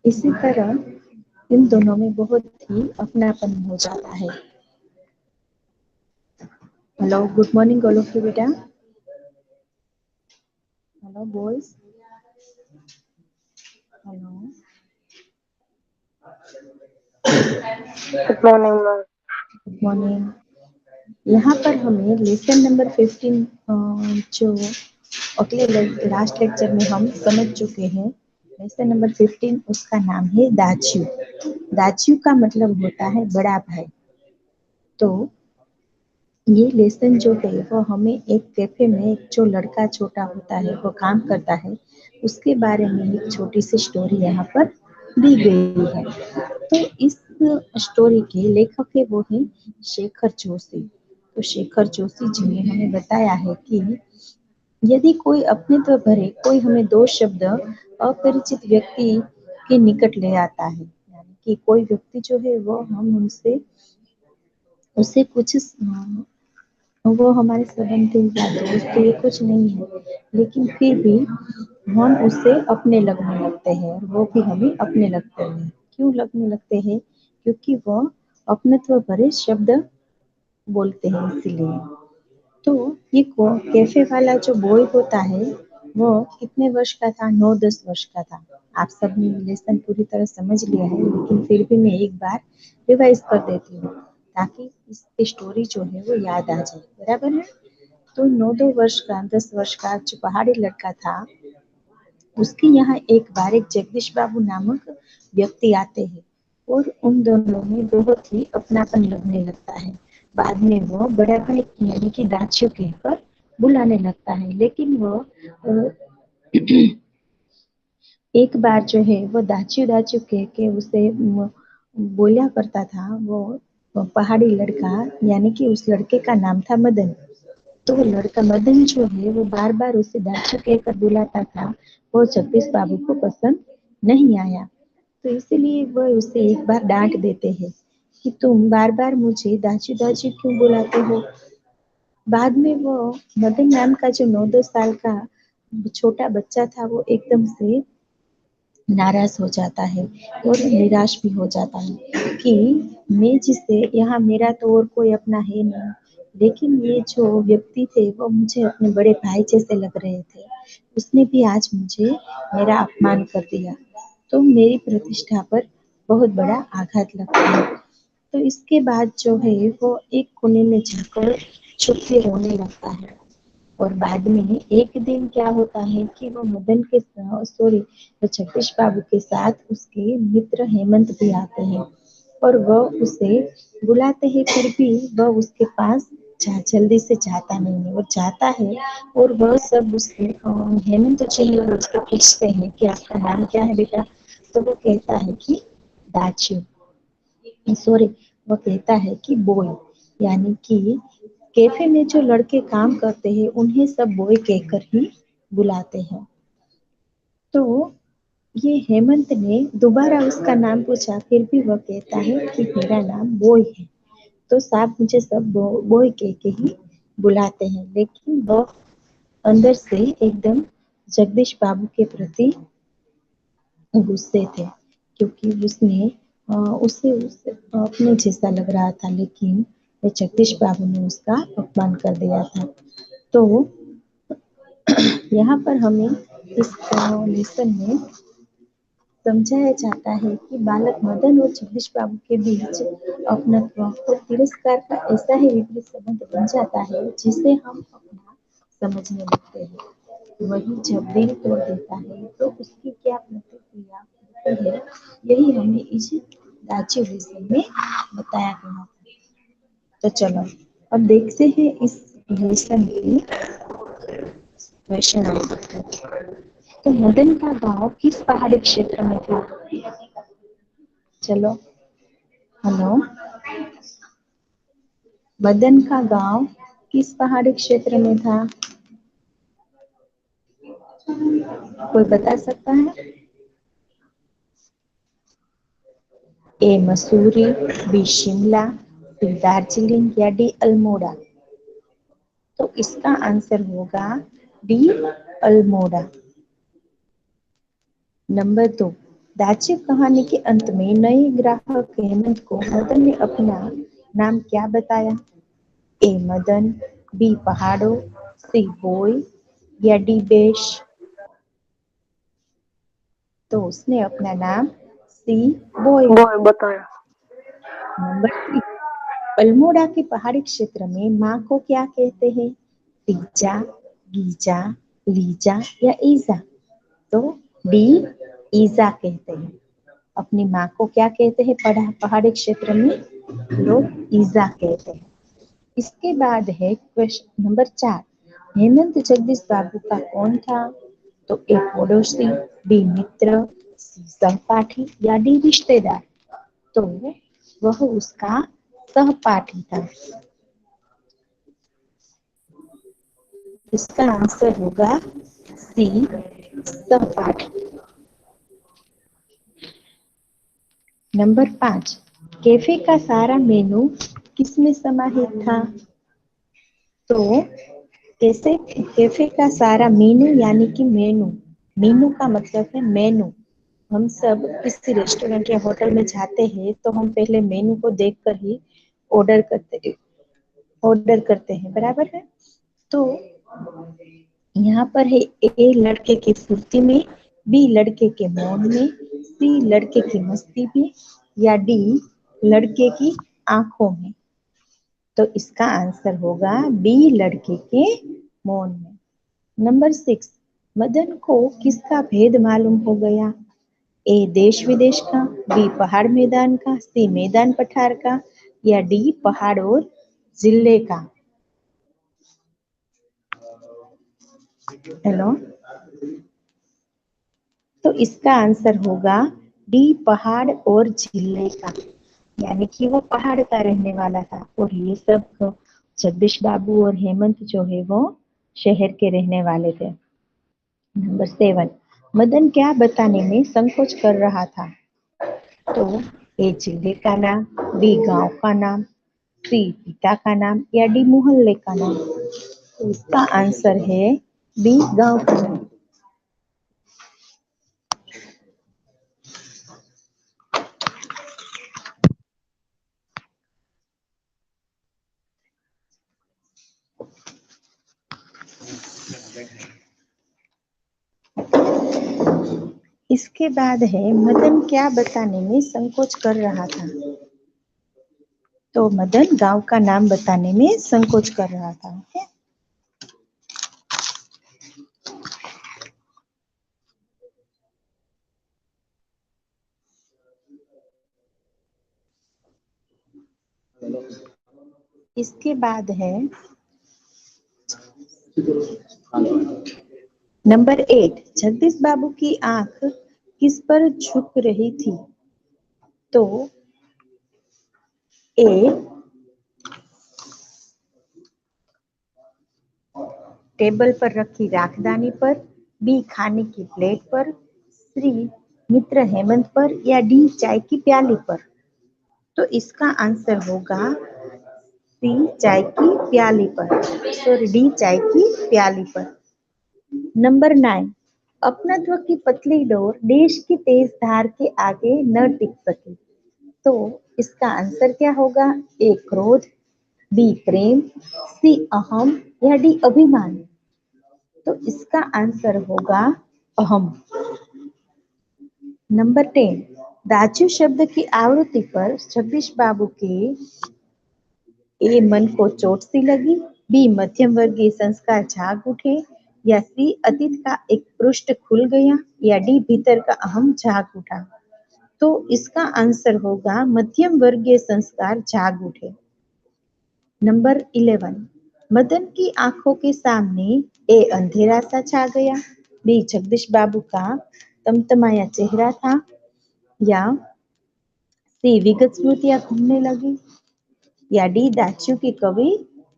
इसी तरह इन दोनों में बहुत ही अपनापन हो जाता है। Hello, good morning all of you बेटा। Hello boys. Hello. Good morning ma'am. Good morning. यहाँ पर हमें लेसन नंबर 15 जो अगले लास्ट लेक्चर में हम समझ चुके हैं, लेसन नंबर 15 उसका नाम है दाच्यू। दाच्यू का मतलब होता है बड़ा भाई। तो ये लेसन जो है वो हमें एक कैफे में एक जो लड़का छोटा होता है वो काम करता है, उसके बारे में एक छोटी सी स्टोरी यहाँ पर दी गई है। तो इस स्टोरी के लेखक है वो है शेखर जोशी। तो शेखर जोशी जी ने हमें बताया है कि यदि कोई अपनेत्व भरे कोई हमें दो शब्द अपरिचित व्यक्ति के निकट ले आता है, यानी कि कोई व्यक्ति जो है वो हम उनसे उसे कुछ वो हमारे संबंधी या दोस्त ये कुछ नहीं है, लेकिन फिर भी हम उससे अपने लगने लगते हैं और वो भी हमें अपने लगते हैं। क्यों लगने लगते हैं? क्योंकि वो अपनत्व भरे शब्द बोलते हैं, इसीलिए। तो ये कैफे वाला जो बॉय होता है वो कितने वर्ष का था? 9-10 वर्ष का था। आप सब ने लेसन पूरी तरह समझ लिया है, लेकिन फिर भी मैं एक बार रिवाइज कर देती हूँ ताकि इसकी स्टोरी जो है वो याद आ जाए। बराबर है? तो 9-2 वर्ष का 10 वर्ष का जो पहाड़ी लड़का था, उसके यहाँ एक बार एक जगदीश बाबू नामक व्यक्ति आते हैं और उन दोनों में बहुत ही अपनापन लगने लगता है। बाद में वो बड़ा भाई यानी कि दाच्यू कहकर बुलाने लगता है, लेकिन वो एक बार जो है वो दाच्यू दाच्यू कह के उसे बोला करता था। वो पहाड़ी लड़का यानी कि उस लड़के का नाम था मदन। तो वो लड़का मदन जो है वो बार बार उसे दाच्यू कहकर बुलाता था। वो जगदीश बाबू को पसंद नहीं आया, तो इसीलिए वो उसे एक बार डांट देते हैं कि तुम बार बार मुझे दाच्यू दाच्यू क्यों बुलाते हो। बाद में वो मदन नाम का जो 9-10 साल का छोटा बच्चा था वो एकदम से नाराज हो जाता है और निराश भी हो जाता है कि मैं जिसे यहाँ मेरा तो और कोई अपना है नहीं, लेकिन ये जो व्यक्ति थे वो मुझे अपने बड़े भाई जैसे लग रहे थे, उसने भी आज मुझे मेरा अपमान कर दिया। तो मेरी प्रतिष्ठा पर बहुत बड़ा आघात लगता है। तो इसके बाद जो है वो एक कोने में जाकर चुप से रोने लगता है। और बाद में एक दिन क्या होता है कि वो मदन के सॉरी वो जगदीश बाबू के साथ उसके मित्र हेमंत भी आते हैं और वह उसे बुलाते हैं, फिर भी वह उसके पास जल्दी से जाता नहीं है। वो जाता है और वह सब उससे हेमंत जी और उसको पूछते हैं कि आपका नाम क्या है बेटा? तो वो कहता है कि दाच्यू, सॉरी वो कहता है कि बॉय, यानी कि कैफे में जो लड़के काम करते हैं उन्हें सब बॉय कहकर ही बुलाते हैं। तो ये हेमंत ने दोबारा उसका नाम पूछा, फिर भी वह कहता है कि मेरा नाम बॉय है। तो साहब मुझे सब बॉय कह के ही बुलाते हैं, लेकिन वह अंदर से एकदम जगदीश बाबू के प्रति गुस्से थे, क्योंकि उसे अपने जैसा लग रहा था, लेकिन वो जगदीश बाबू ने उसका अपमान कर दिया था। तो यहाँ पर हमें इस लेसन में समझाया जाता है कि बालक मदन और जगदीश बाबू के बीच अपनत्व और तिरस्कार का ऐसा ही विपरीत संबंध बन जाता है जिसे हम अपना समझने लगते हैं। वही जब दिल तोड़ देता है तो उसकी क्या प्रतिक्रिया होती है, यही हमें इस दाच्यू लेसन में बताया गया था। तो चलो अब देखते हैं इस लेसन की क्वेश्चन आंसर। तो मदन का गांव किस पहाड़ी क्षेत्र में था? चलो, हेलो, मदन का गांव किस पहाड़ी क्षेत्र में था? कोई बता सकता है? ए मसूरी, बी शिमला, सी दार्जिलिंग या डी अल्मोड़ा? तो इसका आंसर होगा डी अल्मोड़ा। नंबर 2, दाच्य कहानी के अंत में नए ग्राहक हेमंत को मदन ने अपना नाम क्या बताया? ए मदन, बी पहाड़ो, सी बॉय या डी बेश। तो उसने अपना नाम सी बॉय बॉय बताया। नंबर 3, अल्मोड़ा के पहाड़ी क्षेत्र में माँ को क्या कहते हैं? तीजा, गीजा, लीजा या ईजा। तो डी ईजा कहते हैं। अपनी माँ को क्या कहते हैं पहाड़ी क्षेत्र में? लोग ईजा कहते हैं। इसके बाद है क्वेश्चन नंबर 4, हेमंत जगदीश बाबू का कौन था? तो ए पड़ोसी, बी मित्र, सी सहपाठी या डी रिश्तेदार। तो वह उसका सहपाठी था। इसका आंसर होगा सी सहपाठी। नंबर 5, कैफे का सारा मेनू किसमें समाहित था? तो कैसे कैफे का सारा मेनू यानी कि मेनू, मेनू का मतलब है मेनू। हम सब किसी रेस्टोरेंट या होटल में जाते हैं तो हम पहले मेनू को देखकर ही ऑर्डर करते हैं, बराबर है। तो यहाँ पर है ए लड़के की फुर्ती में, बी लड़के के मौन में, सी लड़के की मस्ती में या डी लड़के की आंखों में। तो इसका आंसर होगा बी लड़के के मौन में। नंबर 6, मदन को किसका भेद मालूम हो गया? ए देश विदेश का, बी पहाड़ मैदान का, सी मैदान पठार का या डी पहाड़ और जिले का। हेलो, तो इसका आंसर होगा डी पहाड़ और जिले का, यानी कि वो पहाड़ का रहने वाला था और ये सब जगदीश बाबू और हेमंत जो है वो शहर के रहने वाले थे। नंबर 7, मदन क्या बताने में संकोच कर रहा था? तो ए जिले का नाम, बी गांव का नाम, सी पिता का नाम या डी मोहल्ले का नाम। तो इसका आंसर है बी गांव का नाम। इसके बाद है मदन क्या बताने में संकोच कर रहा था? तो मदन गांव का नाम बताने में संकोच कर रहा था। ओके, इसके बाद है नंबर 8, जगदीश बाबू की आंख किस पर झुक रही थी? तो ए टेबल पर रखी राखदानी पर, बी खाने की प्लेट पर, सी मित्र हेमंत पर या डी चाय की प्याली पर। तो इसका आंसर होगा सी चाय की प्याली पर, सॉरी डी चाय की प्याली पर। नंबर 9, अपनत्व की पतली डोर देश की तेज धार के आगे न टिक सकी। तो इसका आंसर क्या होगा? ए क्रोध, बी प्रेम, सी अहम या डी अभिमान। तो इसका आंसर होगा अहम। नंबर 10, दाचू शब्द की आवृत्ति पर जगदीश बाबू के ए मन को चोट सी लगी, बी मध्यम वर्गीय संस्कार जाग उठे या सी अतीत का एक पृष्ठ खुल गया या डी भीतर का अहम जाग उठा। तो इसका आंसर होगा मध्यम वर्गीय संस्कार जाग उठे। नंबर 11, मदन की आंखों के सामने ए अंधेरा सा छा गया, बी जगदीश बाबू का तमतमाया चेहरा था या सी विगत स्मृतियां घूमने लगी या डी दाच्यू की कवि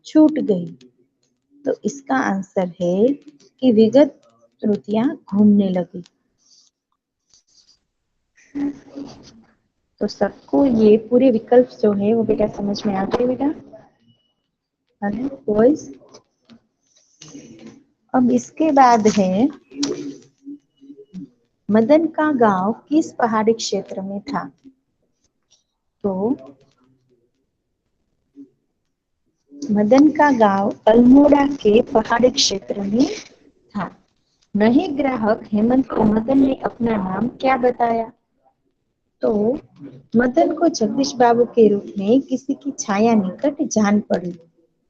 छूट गई। तो इसका आंसर है कि विगत स्मृतियां घूमने लगी। तो सबको ये पूरे विकल्प जो है वो बेटा समझ में आ गए बेटा? बॉयज, अब इसके बाद है मदन का गांव किस पहाड़ी क्षेत्र में था? तो मदन का गांव अल्मोड़ा के पहाड़ी क्षेत्र में था। नए ग्राहक हेमंत को मदन ने अपना नाम क्या बताया? तो मदन को जगदीश बाबू के रूप में किसी की छाया निकट जान पड़ी।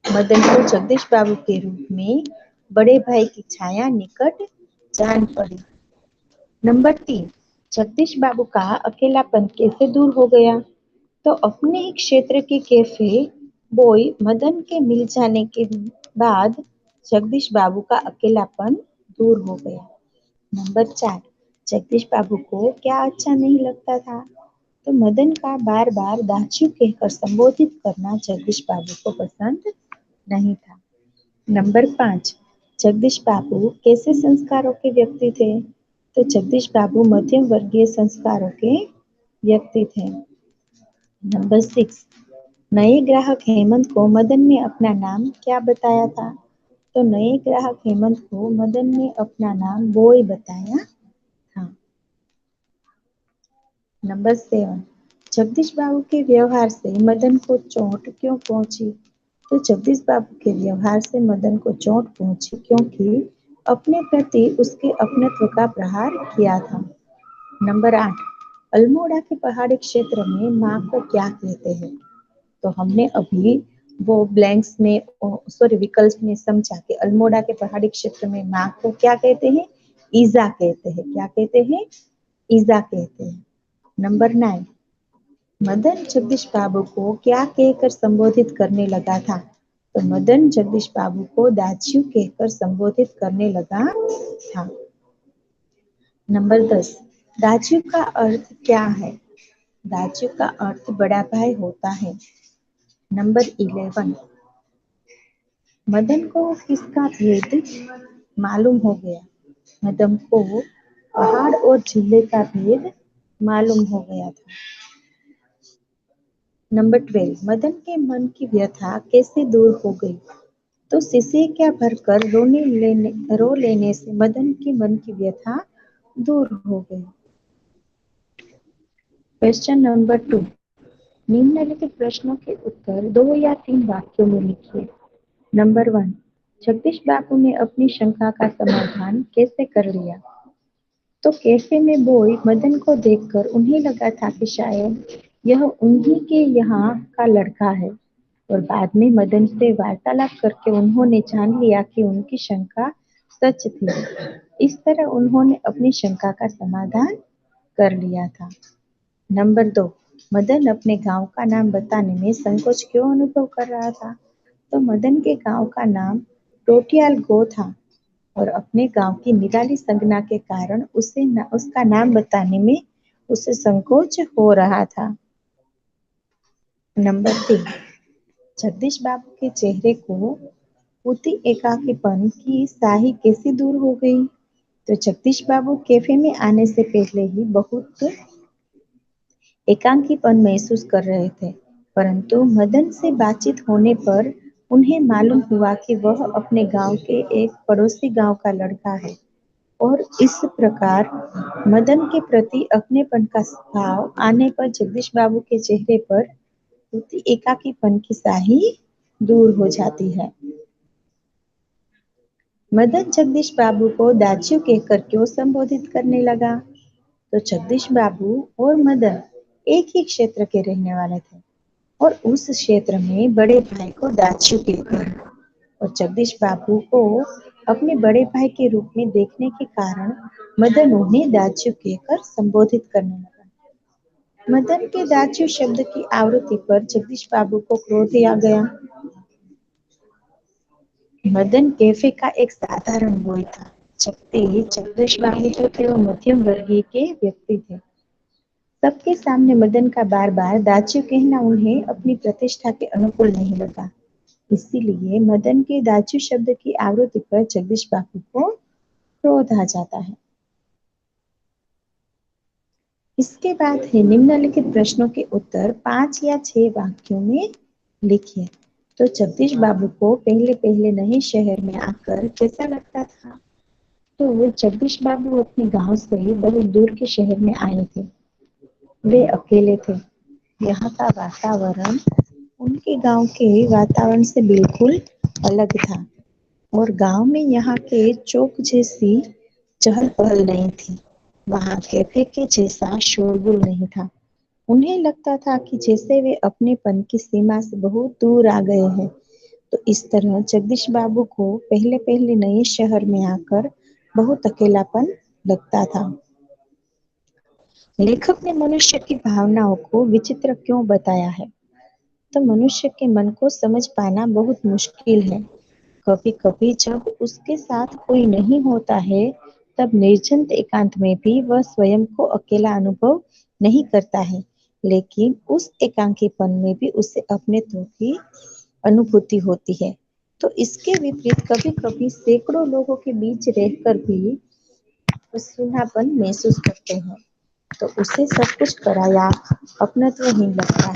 मदन को जगदीश बाबू के रूप में बड़े भाई की छाया निकट जान पड़ी। नंबर 3, जगदीश बाबू का अकेलापन कैसे दूर हो गया? तो अपने ही क्षेत्र के कैफे बॉय मदन के मिल जाने के बाद जगदीश बाबू का अकेलापन दूर हो गया। नंबर 4, जगदीश बाबू को क्या अच्छा नहीं लगता था? तो मदन का बार बार दाचू कहकर संबोधित करना जगदीश बाबू को पसंद नहीं था। नंबर 5, जगदीश बाबू कैसे संस्कारों के व्यक्ति थे? तो जगदीश बाबू मध्यम वर्गीय संस्कारों के व्यक्ति थे। नंबर 6, नए ग्राहक हेमंत को मदन ने अपना नाम क्या बताया था? तो नए ग्राहक हेमंत को मदन ने अपना नाम बॉय बताया था। नंबर 7, जगदीश बाबू के व्यवहार से मदन को चोट क्यों पहुंची? तो जगदीश बाबू के व्यवहार से मदन को चोट पहुंची क्योंकि अपने प्रति उसके अपनत्व का प्रहार किया था। नंबर 8, अल्मोड़ा के पहाड़ी क्षेत्र में माँ को क्या कहते हैं? तो हमने अभी वो ब्लैंक्स में सॉरी विकल्प में समझा कि अल्मोड़ा के पहाड़ी क्षेत्र में माँ को क्या कहते हैं? ईजा कहते हैं। क्या कहते हैं? ईजा कहते हैं। नंबर 9, मदन जगदीश बाबू को क्या कहकर संबोधित करने लगा था? तो मदन जगदीश बाबू को दाज्यू कहकर संबोधित करने लगा था। नंबर 10, दाज्यू का अर्थ क्या है? दाज्यू का अर्थ बड़ा भाई होता है। नंबर 11, मदन को किसका भेद मालूम हो गया? मदन को पहाड़ और झीले का भेद मालूम हो गया था। नंबर 12, मदन के मन की व्यथा कैसे दूर हो गई? तो सिसकियाँ भरकर रो लेने से मदन के मन की व्यथा दूर हो गई। क्वेश्चन नंबर 2, निम्नलिखित प्रश्नों के उत्तर 2 या 3 वाक्यों में लिखिए। नंबर 1, जगदीश बाबू ने अपनी शंका का समाधान कैसे कर लिया? तो कैफे में बॉय मदन को देखकर उन्हें लगा था कि शायद यह उन्हीं के यहाँ का लड़का है और बाद में मदन से वार्तालाप करके उन्होंने जान लिया कि उनकी शंका सच थी। इस तरह उन्होंने अपनी शंका का समाधान कर लिया था। नंबर 2, मदन अपने गांव का नाम बताने में संकोच क्यों अनुभव कर रहा था? तो मदन के गांव का नाम टोटियाल गो था और अपने गांव की निराली संज्ञा के कारण उसका नाम बताने में उसे संकोच हो रहा था। नंबर 3, जगदीश बाबू के चेहरे को होती एकाकीपन की स्याही कैसे दूर हो गई? तो जगदीश बाबू कैफे में आने से पहले ही बहुत एकाकीपन महसूस कर रहे थे, परंतु मदन से बातचीत होने पर उन्हें मालूम हुआ कि वह अपने गांव के एक पड़ोसी गांव का लड़का है और इस प्रकार मदन के प्रति अपनेपन का भाव आने पर जगदीश बाबू के चेहरे पर होती एकाकीपन की स्याही दूर हो जाती है। मदन जगदीश बाबू को दाज्यू कहकर क्यों संबोधित करने लगा? तो जगदीश बाबू और मदन एक ही क्षेत्र के रहने वाले थे और उस क्षेत्र में बड़े भाई को दाज्यू कहकर और जगदीश बाबू को अपने बड़े भाई के रूप में देखने के कारण मदन उन्हें दाज्यू कहकर संबोधित करने लगा। मदन के दाज्यू शब्द की आवृत्ति पर जगदीश बाबू को क्रोध आ गया। मदन कैफे का एक साधारण बॉय था, जबकि जगदीश बाबू जो थे वो मध्यम वर्गीय के व्यक्ति थे। सबके सामने मदन का बार बार दाज्यू कहना उन्हें अपनी प्रतिष्ठा के अनुकूल नहीं लगा। इसीलिए मदन के दाज्यू शब्द की आवृत्ति पर जगदीश बाबू को क्रोध आ जाता है। इसके बाद है निम्नलिखित प्रश्नों के उत्तर 5 या 6 वाक्यों में लिखिए। तो जगदीश बाबू को पहले पहले नए शहर में आकर कैसा लगता था? तो जगदीश बाबू अपने गांव से बहुत दूर के शहर में आए थे। वे अकेले थे। यहाँ का वातावरण उनके गांव के वातावरण से बिल्कुल अलग था। और गांव में यहाँ के चौक जैसी चहल पहल नहीं थी। वहाँ कैफे के जैसा शोरगुल नहीं था। उन्हें लगता था कि जैसे वे अपनेपन की सीमा से बहुत दूर आ गए हैं। तो इस तरह जगदीश बाबू को पहले पहले नए शहर में आकर बहुत अकेलापन लगता था। लेखक ने मनुष्य की भावनाओं को विचित्र क्यों बताया है? तो मनुष्य के मन को समझ पाना बहुत मुश्किल है। कभी कभी जब उसके साथ कोई नहीं होता है, तब निर्जन एकांत में भी वह स्वयं को अकेला अनुभव नहीं करता है। लेकिन उस एकांकीपन में भी उसे अपनेत्व की अनुभूति होती है। तो इसके विपरीत कभी कभी सैकड़ों लोगों के बीच रहकर भी सूनापन महसूस करते हैं। तो उसे सब कुछ पराया अपनत्वहीन लगता है।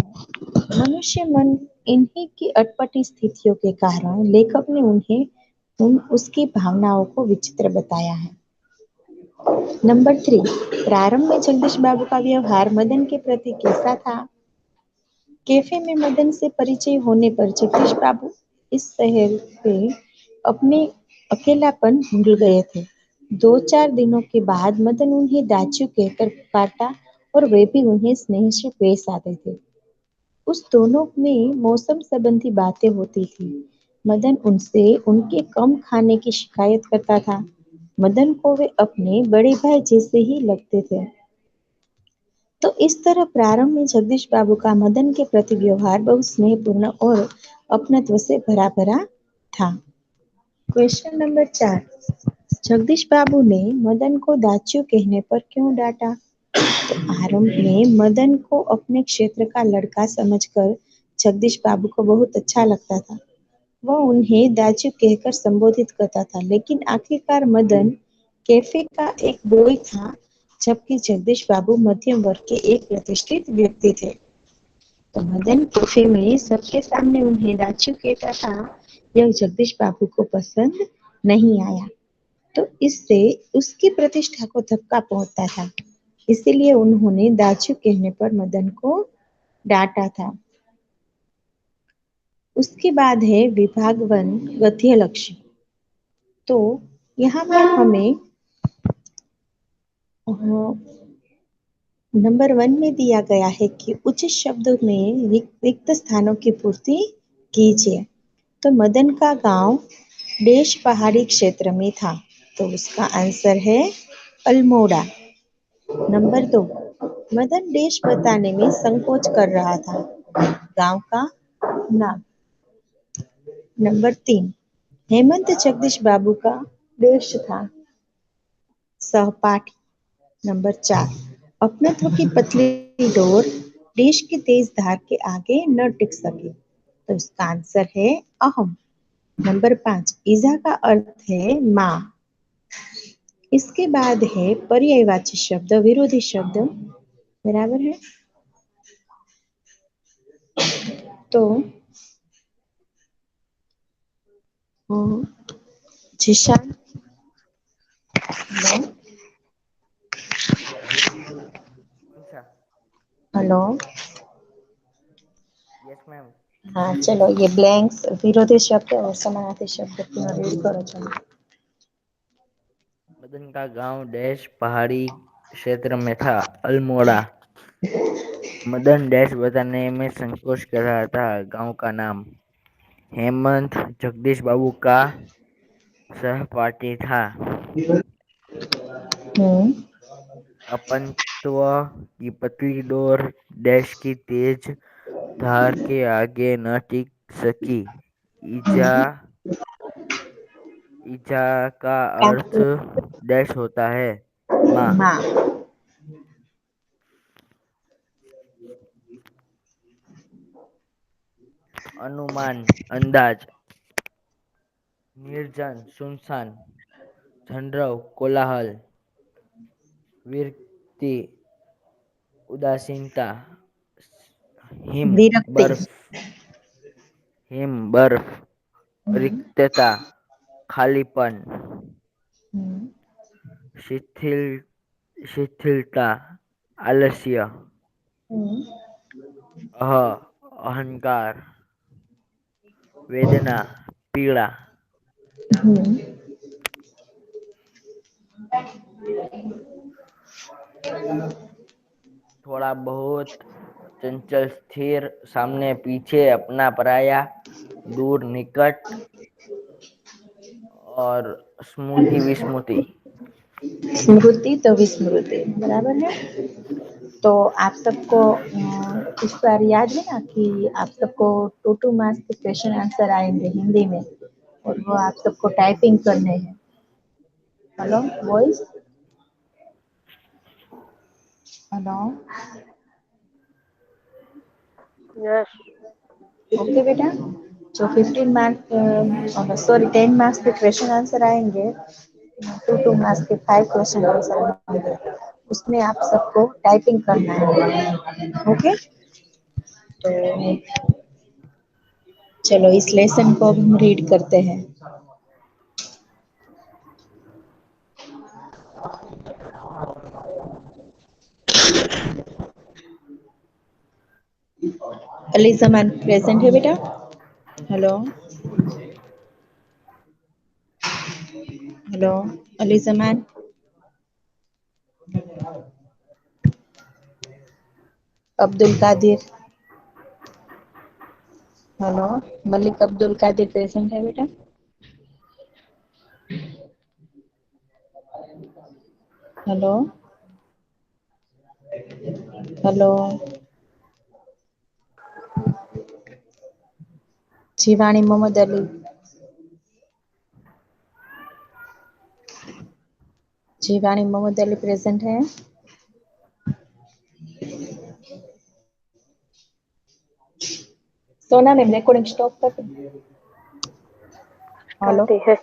मनुष्य मन इन्हीं की अटपटी स्थितियों के कारण लेखक ने उन्हें उसकी भावनाओं को विचित्र बताया है। नंबर 3, प्रारंभ में जगदीश बाबू का व्यवहार मदन के प्रति कैसा था? कैफे में मदन से परिचय होने पर जगदीश बाबू इस शहर पे अपने अकेलापन भूल गए थे। 2-4 दिनों के बाद मदन उन्हें दाचू कहकर पुकारता और वे भी उन्हें स्नेह से पेश आते थे। उस दोनों में मौसम संबंधी बातें होती थी। मदन उनसे उनके कम खाने की शिकायत करता था। मदन को वे अपने बड़े भाई जैसे ही लगते थे। तो इस तरह प्रारंभ में जगदीश बाबू का मदन के प्रति व्यवहार बहुत स्नेहपूर्ण और अपनत्व से भरा भरा था। क्वेश्चन नंबर 4, जगदीश बाबू ने मदन को दाच्यू कहने पर क्यों डांटा? तो आरंभ में मदन को अपने क्षेत्र का लड़का समझकर जगदीश बाबू को बहुत अच्छा लगता था। वह उन्हें दाजू कहकर संबोधित करता था, लेकिन आखिरकार मदन कैफे का एक बॉय था, जबकि जगदीश बाबू मध्यम वर्ग के एक प्रतिष्ठित व्यक्ति थे। तो मदन कैफे में सबके सामने उन्हें दाजू कहता था। यह जगदीश बाबू को पसंद नहीं आया। तो इससे उसकी प्रतिष्ठा को धक्का पहुंचता था। इसीलिए उन्होंने दाजू कहने पर मदन को डांटा था। उसके बाद है विभाग वन गद्य लक्ष्य। तो यहाँ पर हमें नंबर 1 में दिया गया है कि उचित शब्द में रिक्त स्थानों की पूर्ति कीजिए। तो मदन का गांव देश पहाड़ी क्षेत्र में था, तो उसका आंसर है अल्मोड़ा। नंबर 2, मदन देश बताने में संकोच कर रहा था। गांव का नाम। नंबर 3, हेमंत जगदीश बाबू का देश था। सहपाठी। नंबर 4, अपनत्व की पतली डोर देश की तेज धार के आगे न टिक सके, तो इसका आंसर है अहम। नंबर 5, ईजा का अर्थ है माँ। इसके बाद है पर्यायवाची शब्द विरोधी शब्द, बराबर है। तो जिशान, हेलो। कौन सा? हेलो। Yes ma'am. हाँ चलो, ये ब्लैंक्स विरोधी शब्द और समानार्थी शब्द पूरा रीड करो चलो। मदन का गांव डैश पहाड़ी क्षेत्र में था, अल्मोड़ा। मदन डैश बताने में संकोच कर रहा था। गांव का नाम। हेमंत जगदीश बाबू का सहपाठी था। हम्म। अपनत्व की पतली डोर देश की तेज धार के आगे न टिक सकी। ईजा ईजा का अर्थ डैश होता है माँ। हाँ। अनुमान, अंदाज। निर्जन, सुनसान। झंड्रव, कोलाहल। विरक्ति, उदासीनता। हिम, विरक्ति। बर्फ। हिम, बर्फ। हम्म। रिक्तता, खालीपन। हम्म। शिथिलता, आलस्य, अहंकार, वेदना, पीड़ा। थोड़ा बहुत, चंचल, स्थिर, सामने पीछे, अपना पराया, दूर निकट, और स्मृति विस्मृति। स्मृति तो विस्मृति बराबर है। तो आप सबको इस बार याद है ना कि आप सबको 2 2 मार्क्स के क्वेश्चन आंसर आएंगे हिंदी में, और वो आप सबको टाइपिंग करने हैं। Hello voice, hello, yes. Okay बेटा। जो 10 मार्क्स के क्वेश्चन आंसर आएंगे, 2 2 मार्क्स के 5 क्वेश्चन आंसर आएंगे, उसमें आप सबको टाइपिंग करना है। ओके, तो चलो इस लेसन को अब हम रीड करते हैं। अली जमान प्रेजेंट है बेटा? Hello, hello, Ali Zaman, Abdul Qadir, hello, Malik Abdul Qadir present है बेटा? Hello, hello, Jiwani Mohammad Ali, Jiwani Mohammad Ali present है? सोना मैम रिकॉर्डिंग स्टॉप कर दो। हेलो, आती है।